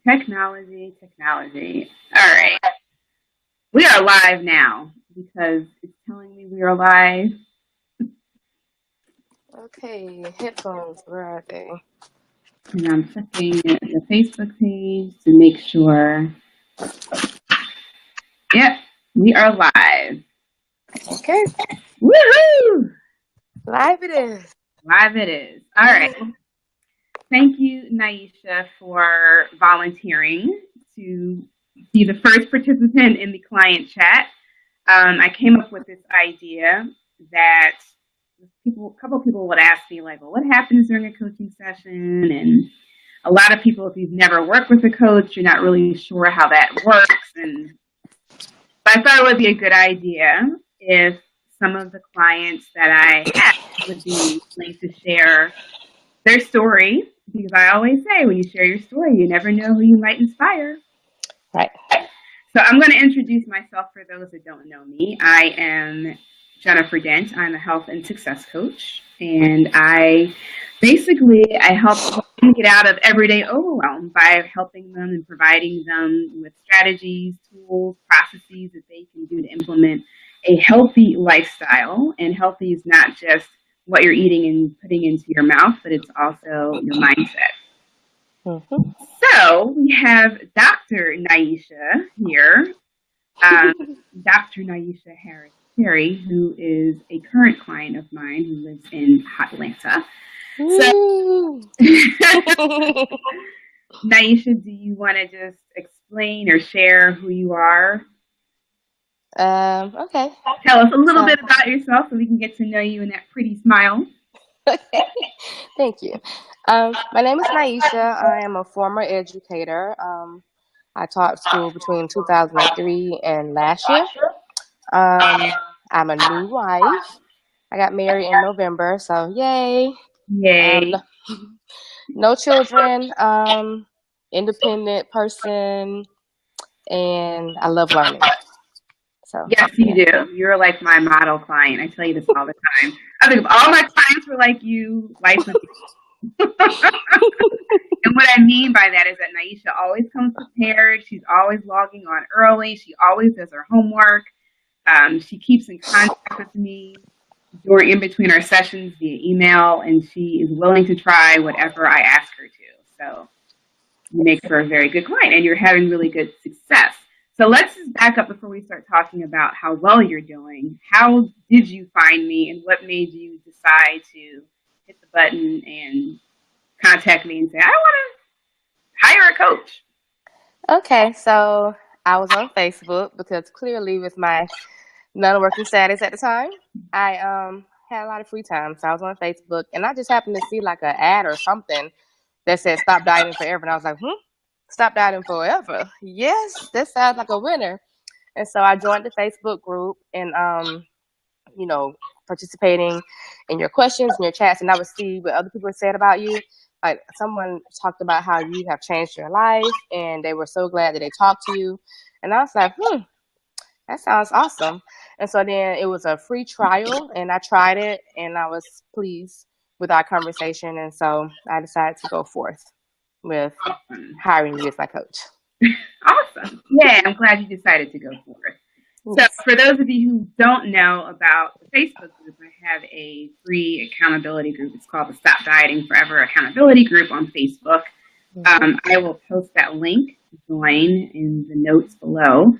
Technology. All right. We are live now because it's telling me we are live. Okay, headphones, where are they? And I'm checking the Facebook page to make sure. Yep, we are live. Okay. Woohoo! Live it is. Live it is. All right. Thank you, Niesha, for volunteering to be the first participant in the client chat. I came up with this idea that a couple people would ask me, like, well, what happens during a coaching session? And a lot of people, if you've never worked with a coach, you're not really sure how that works. And I thought it would be a good idea if some of the clients that I have would be willing to share their story, because I always say when you share your story, you never know who you might inspire. Right. So I'm going to introduce myself for those that don't know me. I am Jennifer Dent. I'm a health and success coach, and I help them get out of everyday overwhelm by helping them and providing them with strategies, tools, processes that they can do to implement a healthy lifestyle. And healthy is not just what you're eating and putting into your mouth, but it's also your mindset. Mm-hmm. So we have Dr. Niesha here, Dr. Niesha Harris-Cherry, who is a current client of mine who lives in Atlanta. So, Niesha, do you want to just explain or share who you are? Okay. Tell us a little bit about yourself so we can get to know you in that pretty smile. Thank you. My name is Niesha. I am a former educator. I taught school between 2003 and last year. I'm a new wife. I got married in November, so yay. Yay. No children, independent person, and I love learning. So yes, you do. You're like my model client. I tell you this all the time. I think if all my clients were like you, life would be. And what I mean by that is that Niesha always comes prepared. She's always logging on early. She always does her homework. She keeps in contact with me during in between our sessions via email, and she is willing to try whatever I ask her to. So you make for a very good client, and you're having really good success. So let's just back up before we start talking about how well you're doing. How did you find me, and what made you decide to hit the button and contact me and say, I want to hire a coach? Okay, so I was on Facebook because clearly with my non-working status at the time, I had a lot of free time. So I was on Facebook, and I just happened to see like an ad or something that said stop dieting forever. And I was like, stop dieting forever? Yes, that sounds like a winner. And so I joined the Facebook group and, participating in your questions and your chats, and I would see what other people said about you. Like someone talked about how you have changed your life, and they were so glad that they talked to you. And I was like, that sounds awesome. And so then it was a free trial, and I tried it, and I was pleased with our conversation. And so I decided to go forth with hiring you as my coach. Awesome. Yeah, I'm glad you decided to go forth. So for those of you who don't know about the Facebook group, I have a free accountability group. It's called the Stop Dieting Forever Accountability Group on Facebook. I will post that link to join in the notes below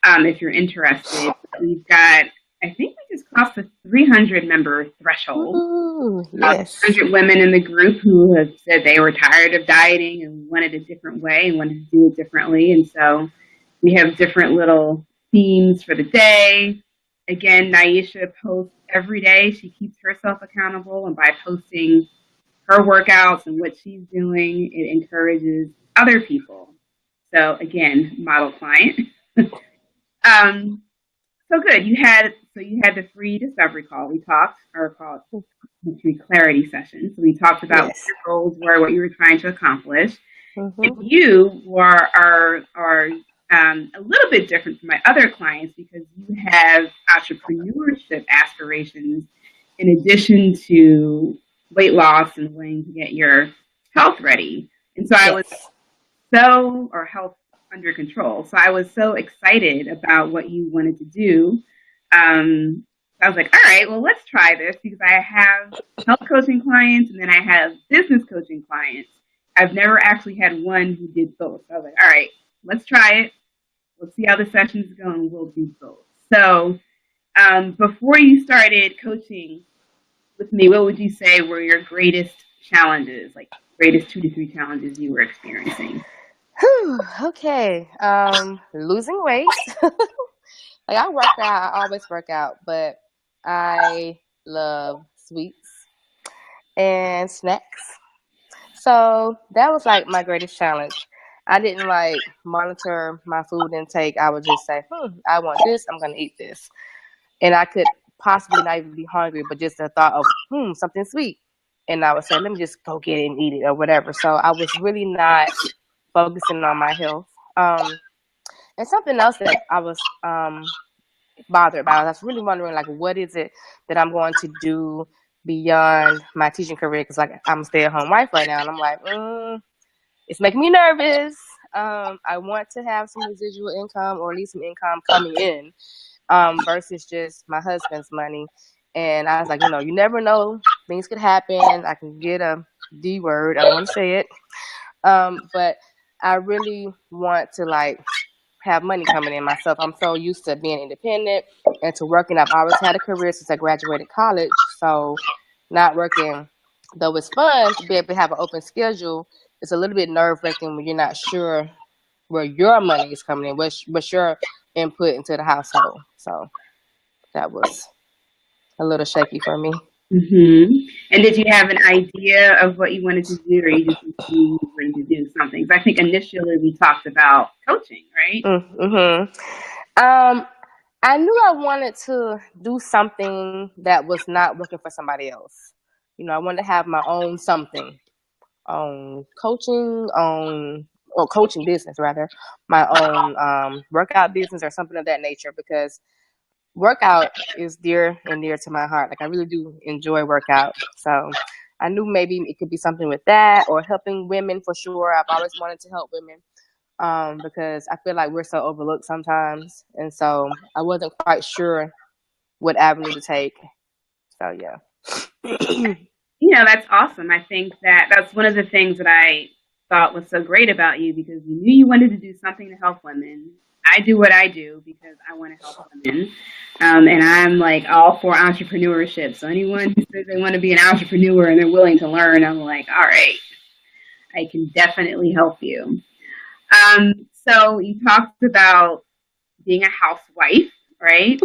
if you're interested. We've got, I think we just crossed the 300 member threshold. Ooh, yes. 100 women in the group who have said they were tired of dieting and wanted a different way and wanted to do it differently. And so we have different little themes for the day. Again, Niesha posts every day. She keeps herself accountable, and by posting her workouts and what she's doing, it encourages other people. So again, model client. So good. You had the free discovery call. We talked, or called the free clarity session. So we talked about what your goals were, what you were trying to accomplish. And you are a little bit different from my other clients because you have entrepreneurship aspirations in addition to weight loss and wanting to get your health ready. And so I was health under control. So I was so excited about what you wanted to do. I was like, all right, well, let's try this because I have health coaching clients and then I have business coaching clients. I've never actually had one who did both. So I was like, all right, let's try it. Let's see how the sessions go and we'll do both. So before you started coaching with me, what would you say were your greatest challenges, like greatest 2 to 3 challenges you were experiencing? Okay. Losing weight. Like I work out, I always work out, but I love sweets and snacks. So that was like my greatest challenge. I didn't like monitor my food intake. I would just say, I want this, I'm gonna eat this. And I could possibly not even be hungry, but just the thought of something sweet. And I would say, let me just go get it and eat it or whatever. So I was really not focusing on my health. And something else that I was bothered about, I was really wondering, like, what is it that I'm going to do beyond my teaching career? Because, like, I'm a stay-at-home wife right now, and I'm like, it's making me nervous. I want to have some residual income or at least some income coming in versus just my husband's money. And I was like, you never know. Things could happen. I can get a D word. I don't want to say it. But I really want to, like, have money coming in myself. I'm so used to being independent and to working. I've always had a career since I graduated college. So not working, though it's fun to be able to have an open schedule, it's a little bit nerve-wracking when you're not sure where your money is coming in, what's your input into the household. So that was a little shaky for me. Mm-hmm. And did you have an idea of what you wanted to do, or you just knew you wanted to do something? I think initially we talked about coaching, right? Mm-hmm. I knew I wanted to do something that was not working for somebody else. I wanted to have my own something, on coaching, or coaching business rather, my own workout business or something of that nature, because workout is dear and near to my heart. Like I really do enjoy workout. So I knew maybe it could be something with that or helping women for sure. I've always wanted to help women because I feel like we're so overlooked sometimes. And so I wasn't quite sure what avenue to take. So yeah. That's awesome. I think that's one of the things that I thought was so great about you because you knew you wanted to do something to help women. I do what I do because I want to help women. And I'm like all for entrepreneurship. So anyone who says they want to be an entrepreneur and they're willing to learn, I'm like, all right, I can definitely help you. So you talked about being a housewife, right?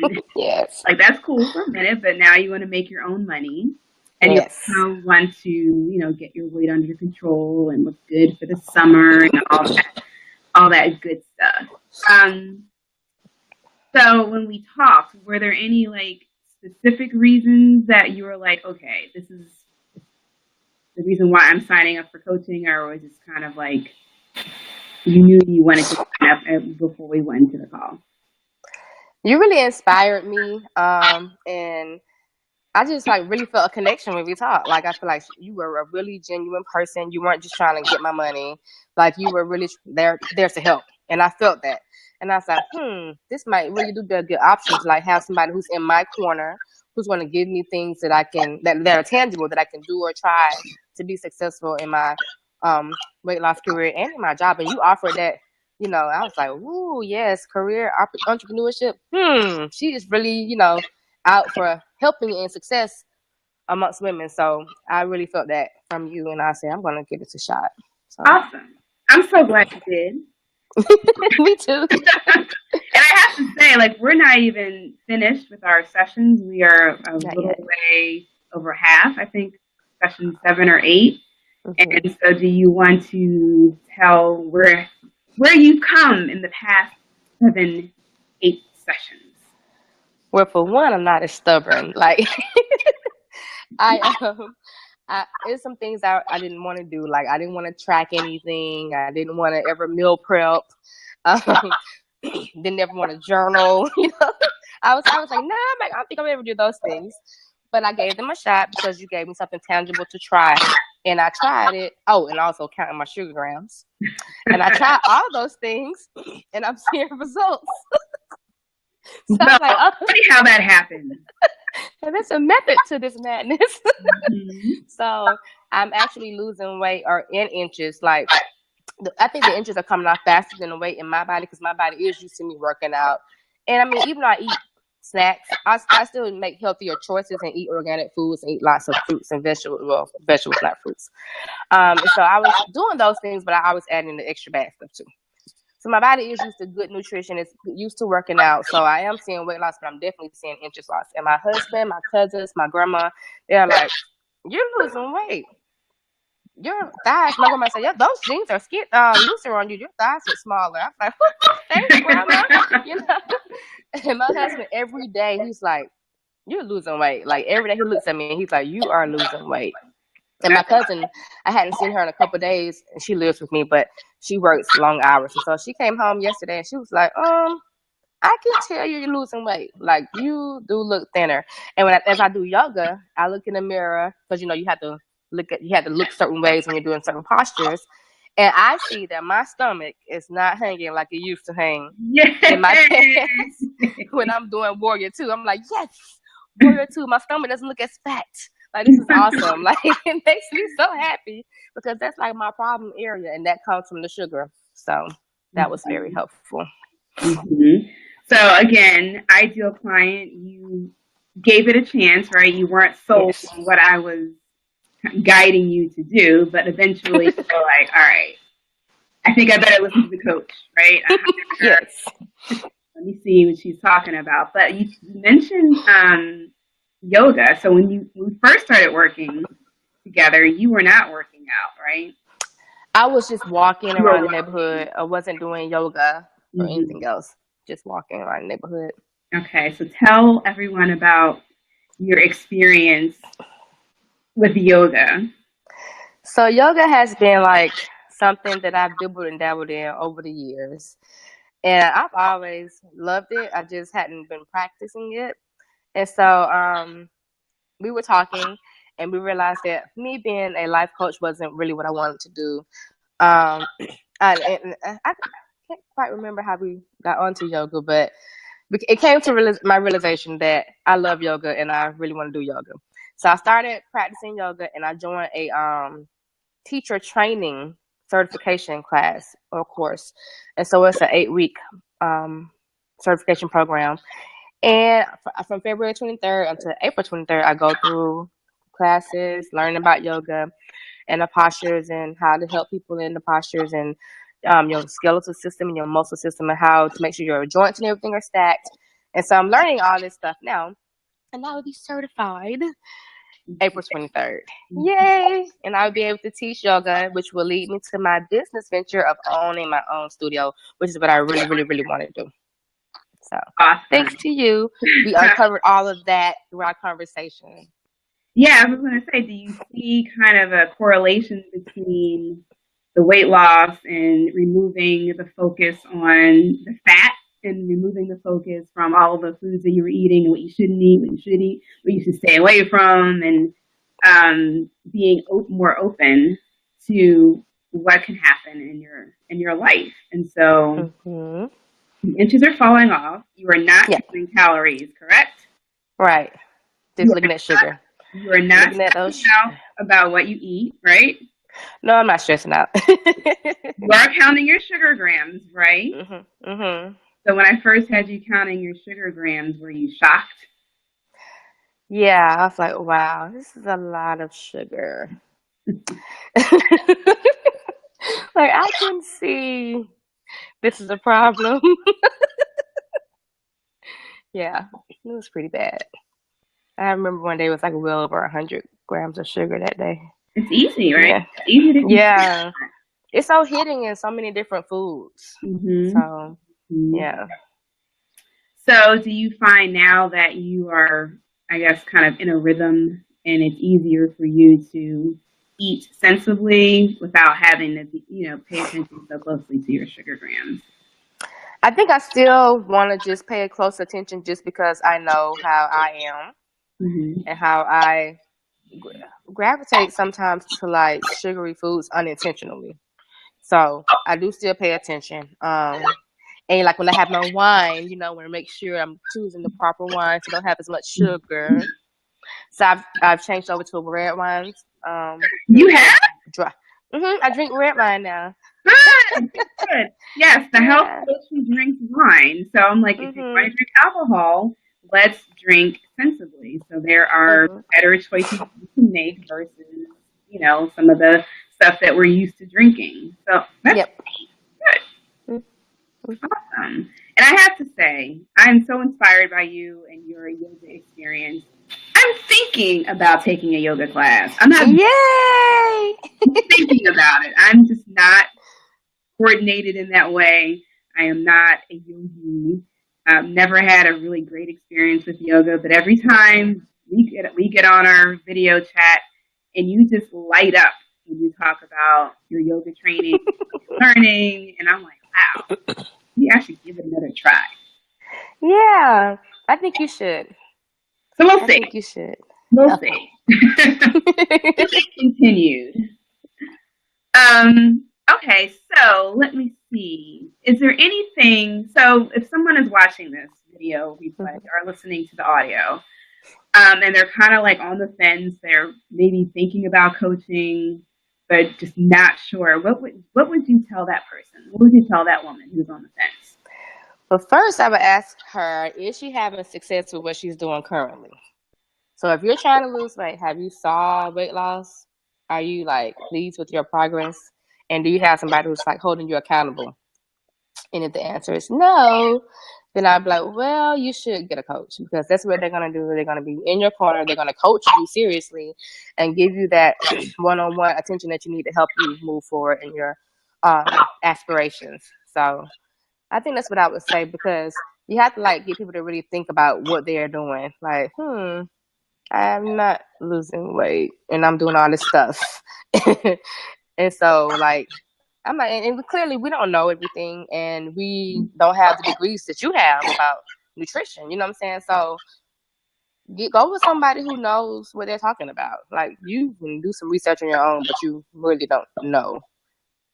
And yes. Like that's cool for a minute, but now you want to make your own money. And yes. you also want to, get your weight under control and look good for the summer and all that good stuff. So when we talked, were there any like specific reasons that you were like, okay, this is the reason why I'm signing up for coaching, or was it just kind of like you knew you wanted to sign up before we went into the call? You really inspired me, and I just like really felt a connection when we talked. Like I feel like you were a really genuine person. You weren't just trying to get my money. Like you were really there to help, and I felt that. And I was like, this might really do be a good option to like have somebody who's in my corner, who's going to give me things that I can that are tangible that I can do or try to be successful in my weight loss career and in my job. And you offered that. I was like, ooh, yes, career entrepreneurship. She is really, out for helping and success amongst women. So I really felt that from you, and I said, I'm going to give it a shot. So. Awesome. I'm so glad you did. Me too. And I have to say, like, we're not even finished with our sessions. We are a little way over half, I think, session 7 or 8. Mm-hmm. And so do you want to tell where you've come in the past 7, 8 sessions? Well, for one, I'm not as stubborn. Like, there's some things I didn't want to do. Like, I didn't want to track anything. I didn't want to ever meal prep. Didn't ever want to journal. I was like, nah, I don't think I'll ever do those things. But I gave them a shot because you gave me something tangible to try. And I tried it. Oh, and also counting my sugar grams. And I tried all those things, and I'm seeing results. So I was like, oh, funny how that happened. and there's a method to this madness. So I'm actually losing weight or in inches. Like, I think the inches are coming off faster than the weight in my body because my body is used to me working out. And I mean, even though I eat snacks, I still make healthier choices and eat organic foods and eat lots of fruits and vegetables. Well, vegetables, not fruits. And so I was doing those things, but I was adding the extra bad stuff too. So my body is used to good nutrition. It's used to working out. So I am seeing weight loss, but I'm definitely seeing inches loss. And my husband, my cousins, my grandma, they're like, "You're losing weight. Your thighs." My grandma said, "Yeah, those jeans are looser on you. Your thighs are smaller." I'm like, "Thanks, grandma." You know. And my husband, every day, he's like, "You're losing weight." Like every day, he looks at me and he's like, "You are losing weight." And my cousin, I hadn't seen her in a couple of days, and she lives with me, but she works long hours. And so she came home yesterday, and she was like, I can tell you're losing weight. Like, you do look thinner. And as I do yoga, I look in the mirror, because, you have to look certain ways when you're doing certain postures. And I see that my stomach is not hanging like it used to hang in my pants when I'm doing Warrior 2. I'm like, yes, Warrior 2, my stomach doesn't look as fat. Like, this is awesome. Like, it makes me so happy because that's like my problem area, and that comes from the sugar. So that was very helpful. Mm-hmm. So again, ideal client, you gave it a chance, right? You weren't sold on what I was guiding you to do, but eventually you're like, all right, I think I better listen to the coach, right? Yes. Let me see what she's talking about. But you mentioned yoga. So when we first started working together, you were not working out, right? I was just walking around the neighborhood. I wasn't doing yoga or anything else. Just walking around the neighborhood. Okay, so tell everyone about your experience with yoga. So yoga has been like something that I've dabbled and dabbled in over the years. And I've always loved it. I just hadn't been practicing it. And so we were talking, and we realized that me being a life coach wasn't really what I wanted to do. I can't quite remember how we got onto yoga, but it came to my realization that I love yoga and I really want to do yoga. So I started practicing yoga, and I joined a teacher training certification class or course. And so it's an 8-week certification program. And from February 23rd until April 23rd, I go through classes, learning about yoga and the postures and how to help people in the postures and your skeletal system and your muscle system and how to make sure your joints and everything are stacked. And so I'm learning all this stuff now, and I will be certified April 23rd. Yay! And I'll be able to teach yoga, which will lead me to my business venture of owning my own studio, which is what I really, really, really want to do. So thanks to you, we uncovered all of that through our conversation. Yeah, I was going to say, do you see kind of a correlation between the weight loss and removing the focus on the fat and removing the focus from all of the foods that you were eating and what you shouldn't eat, what you should eat, what you should stay away from, and being more open to what can happen in your life? And so inches are falling off. You are not eating calories, correct? Right. Just looking at sugar. You are not stressing out about what you eat, right? No, I'm not stressing out. You are counting your sugar grams, right? So when I first had you counting your sugar grams, were you shocked? Yeah, I was like, wow, this is a lot of sugar. Like, I can see this is a problem. Yeah, it was pretty bad. I remember one day it was like well over 100 grams of sugar that day. It's easy, right? Yeah. It's easy to yeah. It's so hidden in so many different foods. So, yeah. So do you find now that you are, I guess, kind of in a rhythm and it's easier for you to eat sensibly without having to, pay attention so closely to your sugar grams? I think I still want to just pay close attention just because I know how I am and how I gravitate sometimes to like sugary foods unintentionally. So I do still pay attention. And like when I have my wine, you know, I want to make sure I'm choosing the proper wine so don't have as much sugar. So I've changed over to red wines. You have? Dry. I drink red wine now. Good, good. Yes, the health coach who drinks wine. So I'm like, if you're going to drink alcohol, let's drink sensibly. So there are better choices you can make versus, you know, some of the stuff that we're used to drinking. So that's good. Awesome. And I have to say, I'm so inspired by you and your yoga experience. I'm thinking about taking a yoga class. I'm not thinking about it. I'm just not coordinated in that way. I am not a yogi. I've never had a really great experience with yoga, but every time we get on our video chat and you just light up when you talk about your yoga training, learning, and I'm like, wow, maybe I should give it another try. Yeah, I think you should. So we'll see. I think you should. We'll see. Continued. Okay, so let me see. Is there anything? So if someone is watching this video replay or listening to the audio, and they're kind of like on the fence, they're maybe thinking about coaching, but just not sure. What would you tell that person? What would you tell that woman who's on the fence? Well, first I would ask her, is she having success with what she's doing currently? So if you're trying to lose weight, have you saw weight loss? Are you like pleased with your progress? And do you have somebody who's like holding you accountable? And if the answer is no, then I'd be like, well, you should get a coach because that's what they're going to do. They're going to be in your corner. They're going to coach you seriously and give you that one-on-one attention that you need to help you move forward in your aspirations. So I think that's what I would say because you have to like get people to really think about what they're doing. Like, I'm not losing weight and I'm doing all this stuff. And so like, I'm like, and clearly we don't know everything and we don't have the degrees that you have about nutrition. You know what I'm saying? So go with somebody who knows what they're talking about. Like you can do some research on your own, but you really don't know.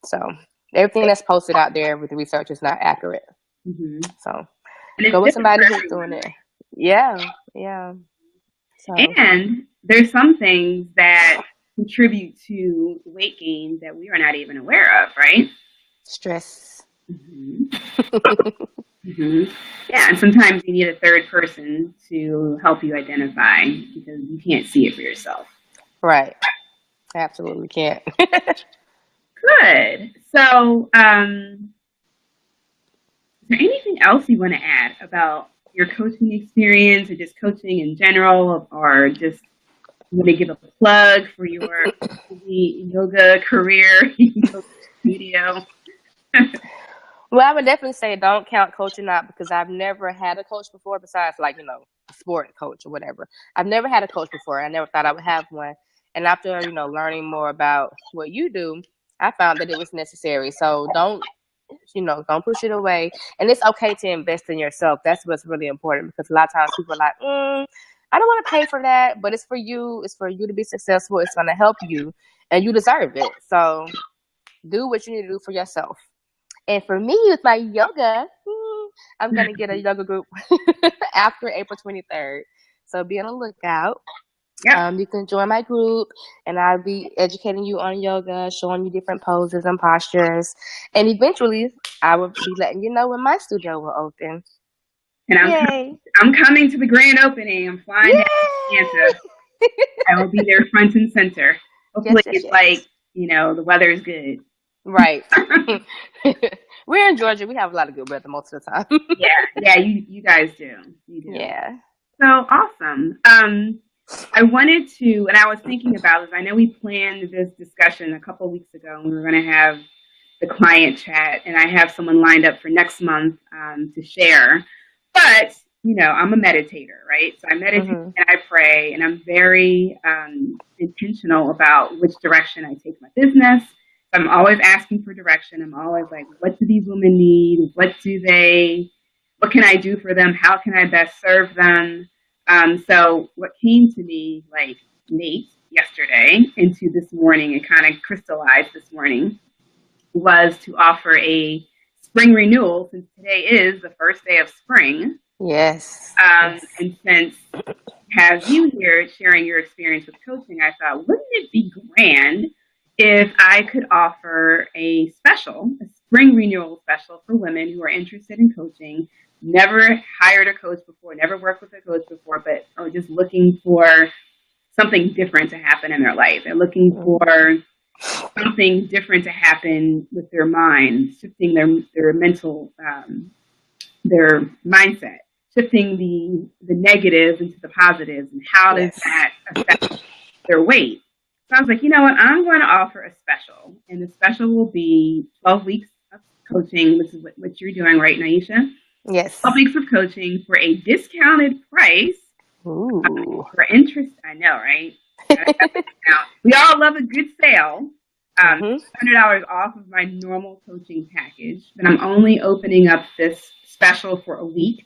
So everything that's posted out there with the research is not accurate. So go with somebody who's doing it. Yeah. So. And there's some things that contribute to weight gain that we are not even aware of, right? Stress. Yeah, and sometimes you need a third person to help you identify because you can't see it for yourself. Right. Absolutely can't. Good. So, is there anything else you want to add about your coaching experience or just coaching in general, or just want to give a plug for your yoga career, yoga studio? Well, I would definitely say don't count coaching out because I've never had a coach before besides like, you know, a sport coach or whatever. I've never had a coach before. I never thought I would have one. And after, you know, learning more about what you do, I found that it was necessary. So don't push it away. And it's okay to invest in yourself. That's what's really important because a lot of times people are like, I don't want to pay for that, but it's for you. It's for you to be successful. It's going to help you and you deserve it. So do what you need to do for yourself. And for me, with my yoga, I'm going to get a yoga group after April 23rd. So be on the lookout. Yep. You can join my group and I'll be educating you on yoga, showing you different poses and postures. And eventually, I will be letting you know when my studio will open. And I'm coming to the grand opening. I'm flying down to Atlanta. I will be there front and center. Hopefully it's like, you know, the weather is good. Right. We're in Georgia. We have a lot of good weather most of the time. Yeah, you guys do. You do. Yeah. So awesome. I wanted to, and I was thinking about this. I know we planned this discussion a couple of weeks ago, and we were going to have the client chat, and I have someone lined up for next month to share. But, you know, I'm a meditator, right? So I meditate and I pray, and I'm very intentional about which direction I take my business. I'm always asking for direction. I'm always like, what do these women need? What can I do for them? How can I best serve them? So what came to me like late yesterday into this morning, it kind of crystallized this morning, was to offer a spring renewal, since today is the first day of spring. Yes. And since have you here sharing your experience with coaching, I thought, wouldn't it be grand if I could offer a spring renewal special for women who are interested in coaching, never hired a coach before, never worked with a coach before, but are just looking for something different to happen in their life. They're looking for something different to happen with their mind, shifting their mental, their mindset, shifting the negatives into the positives, and how does that affect their weight? So I was like, you know what, I'm going to offer a special, and the special will be 12 weeks of coaching, which is what you're doing right, Niesha. Yes. 12 weeks of coaching for a discounted price. For interest, I know, right? We all love a good sale. $100 off of my normal coaching package, but I'm only opening up this special for a week.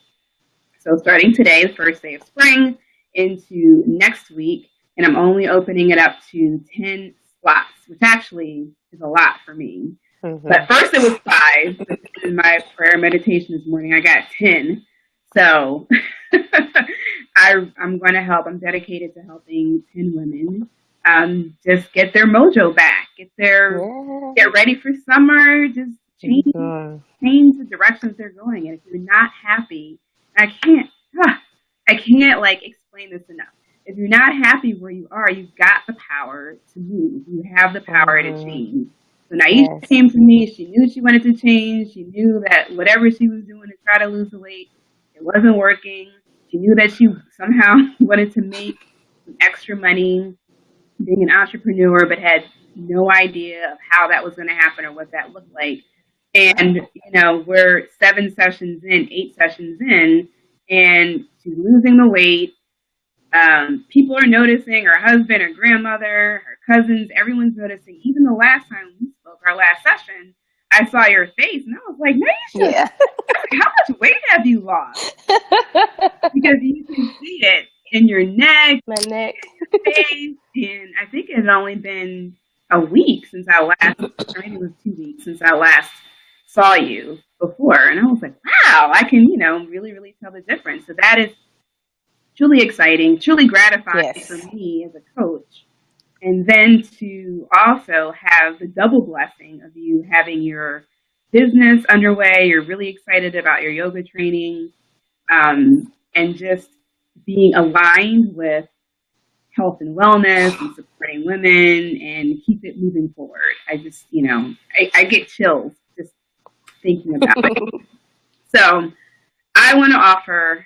So starting today, the first day of spring, into next week, and I'm only opening it up to 10 slots, which actually is a lot for me. But first it was 5. But in my prayer meditation this morning, I got 10. So I'm going to help. I'm dedicated to helping 10 women just get their mojo back, get ready for summer, just change the directions they're going. And if you're not happy, I can't like explain this enough. If you're not happy where you are, you've got the power to move. You have the power to change. So Niesha came to me. She knew she wanted to change. She knew that whatever she was doing to try to lose the weight, it wasn't working. She knew that she somehow wanted to make some extra money being an entrepreneur, but had no idea of how that was going to happen or what that looked like. And, we're 7 sessions in, 8 sessions in, and she's losing the weight. People are noticing, her husband, her grandmother, her cousins, everyone's noticing. Even the last time we spoke, our last session, I saw your face and I was like, Niesha, how much weight have you lost? Because you can see it in your neck, my neck, your face, and I think it had only been a week since I last, or maybe it was 2 weeks since I last saw you before. And I was like, wow, I can, really, really tell the difference. So that is truly exciting, truly gratifying for me as a coach. And then to also have the double blessing of you having your business underway, you're really excited about your yoga training, and just being aligned with health and wellness and supporting women and keep it moving forward. I just, I get chills just thinking about it. So I want to offer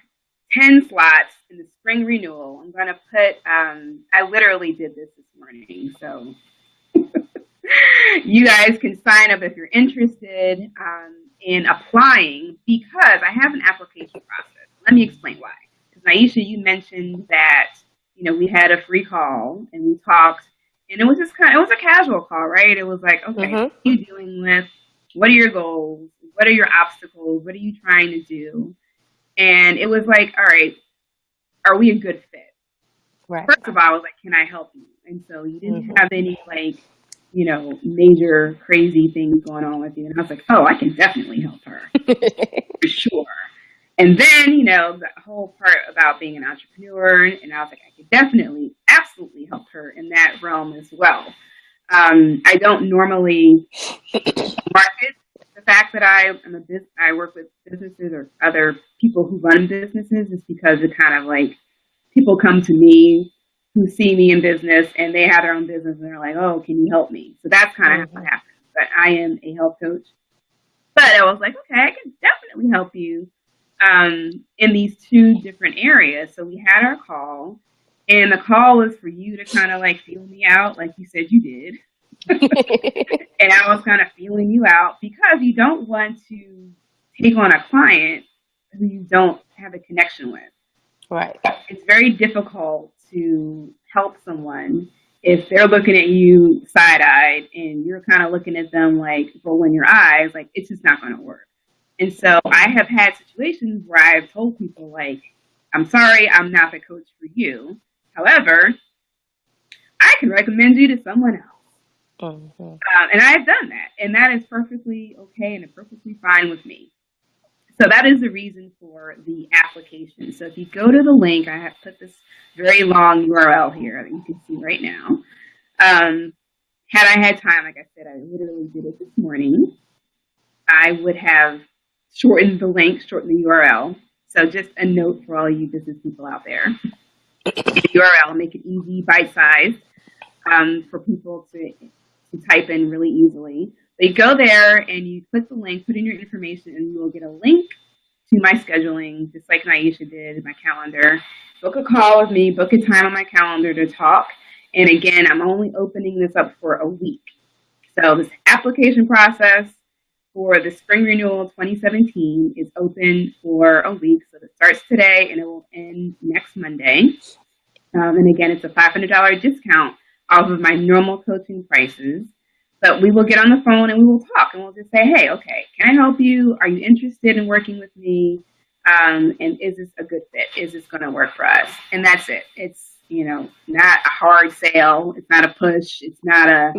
10 slots in the spring renewal. I'm going to put, I literally did this morning. So you guys can sign up if you're interested in applying, because I have an application process. Let me explain why. Because Niesha, you mentioned that, we had a free call and we talked, and it was just it was a casual call, right? It was like, okay, what are you dealing with? What are your goals? What are your obstacles? What are you trying to do? And it was like, all right, are we a good fit? Right. First of all, I was like, can I help you? And so you didn't have any major crazy things going on with you. And I was like, oh, I can definitely help her for sure. And then, the whole part about being an entrepreneur, and I was like, I could definitely, absolutely help her in that realm as well. I don't normally market the fact that I work with businesses or other people who run businesses, is because it kind of like people come to me who see me in business and they have their own business and they're like, oh, can you help me? So that's kind of how it happens. But I am a health coach. But I was like, okay, I can definitely help you in these 2 different areas. So we had our call, and the call was for you to kind of like feel me out, like you said you did. And I was kind of feeling you out, because you don't want to take on a client who you don't have a connection with. Right. It's very difficult to help someone if they're looking at you side-eyed and you're kind of looking at them like rolling your eyes, like it's just not going to work. And so I have had situations where I've told people, like, I'm sorry, I'm not the coach for you. However, I can recommend you to someone else. Mm-hmm. And I have done that, and that is perfectly okay and perfectly fine with me. So that is the reason for the application. So if you go to the link, I have put this very long URL here that you can see right now. Had I had time, like I said, I literally did it this morning. I would have shortened the link, shortened the URL. So just a note for all you business people out there. The URL, make it easy, bite-sized, for people to type in really easily. But you go there and you click the link, put in your information, and you will get a link to my scheduling, just like Niesha did, my calendar. Book a call with me, book a time on my calendar to talk. And again, I'm only opening this up for a week. So this application process for the Spring Renewal 2017 is open for a week. So it starts today and it will end next Monday. And again, it's a $500 discount off of my normal coaching prices. But we will get on the phone and we will talk and we'll just say, hey, okay, can I help you? Are you interested in working with me? And is this a good fit? Is this going to work for us? And that's it. It's, not a hard sale. It's not a push. It's not a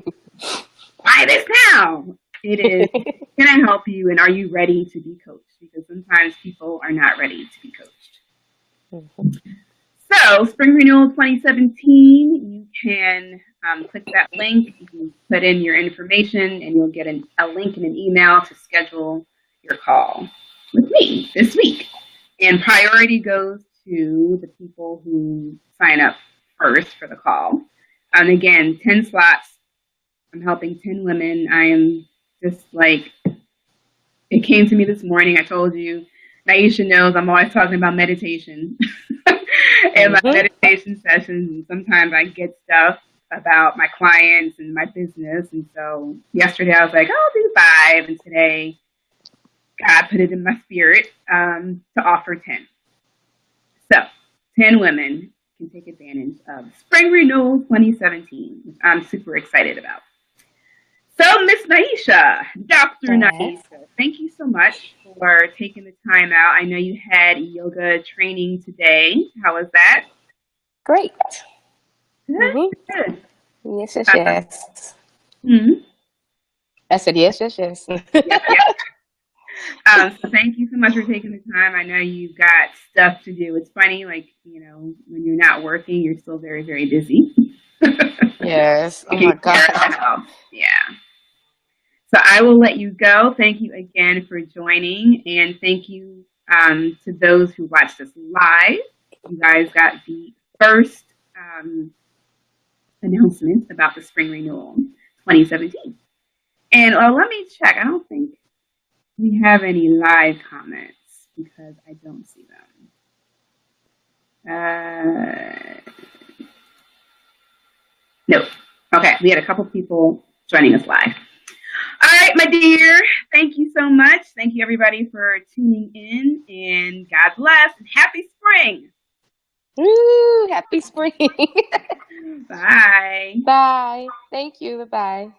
buy this now. It is, can I help you? And are you ready to be coached? Because sometimes people are not ready to be coached. Mm-hmm. So Spring Renewal 2017, you can click that link. You can put in your information and you'll get a link and an email to schedule your call with me this week. And priority goes to the people who sign up first for the call. And again, 10 slots. I'm helping 10 women. I am just like, it came to me this morning. I told you, Niesha knows I'm always talking about meditation and my meditation sessions. And sometimes I get stuff about my clients and my business. And so yesterday I was like, I'll do 5. And today God put it in my spirit to offer 10. So 10 women can take advantage of Spring Renewal 2017, which I'm super excited about. So Miss Niesha, Dr. Niesha, thank you so much for taking the time out. I know you had yoga training today. How was that? Great. Good. Mm-hmm. Good. Yes, yes, yes. Mm-hmm. I said yes, yes, yes. So thank you so much for taking the time. I know you've got stuff to do. It's funny, like, when you're not working, you're still very, very busy. Yes. Oh my God. Yeah. So I will let you go. Thank you again for joining. And thank you to those who watched us live. You guys got the first announcement about the Spring Renewal 2017. And let me check. I don't think we have any live comments because I don't see them. No. Okay. We had a couple people joining us live. All right, my dear. Thank you so much. Thank you, everybody, for tuning in. And God bless. And happy spring. Woo, happy spring. Bye. Bye. Thank you. Bye-bye.